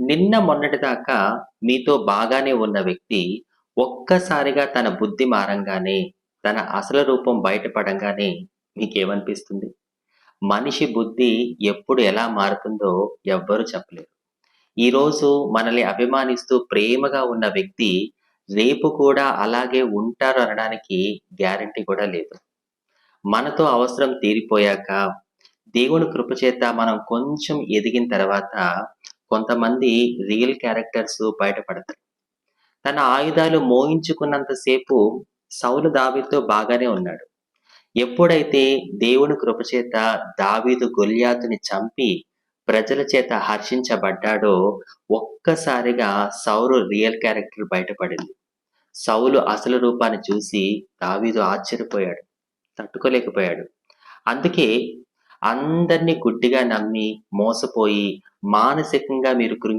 నిన్న మొన్నటిదాకా మీతో బాగానే ఉన్న వ్యక్తి ఒక్కసారిగా తన బుద్ధి మారంగానే, తన అసలు రూపం బయటపడంగానే మీకేమనిపిస్తుంది? మనిషి బుద్ధి ఎప్పుడు ఎలా మారుతుందో ఎవ్వరు చెప్పలేరు. ఈరోజు మనల్ని అభిమానిస్తూ ప్రేమగా ఉన్న వ్యక్తి రేపు కూడా అలాగే ఉంటారు అనడానికి గ్యారంటీ కూడా లేదు. మనతో అవసరం తీరిపోయాక, దేవుని కృపచేత మనం కొంచెం ఎదిగిన తర్వాత కొంతమంది రియల్ క్యారెక్టర్స్ బయటపడతారు. తన ఆయుధాలు మోయించుకున్నంత సేపు సౌలు దావీదుతో బాగానే ఉన్నాడు. ఎప్పుడైతే దేవుని కృపచేత దావీదు గొల్యాతుని చంపి ప్రజల చేత హర్షించబడ్డాడో ఒక్కసారిగా సౌలు రియల్ క్యారెక్టర్ బయటపడింది. సౌలు అసలు రూపాన్ని చూసి దావీదు ఆశ్చర్యపోయాడు. తట్టుకోలేకపోయాడు. అందుకే అందరిని గుడ్డిగా నమ్మి, మోసపోయి, మానసికంగా మీరు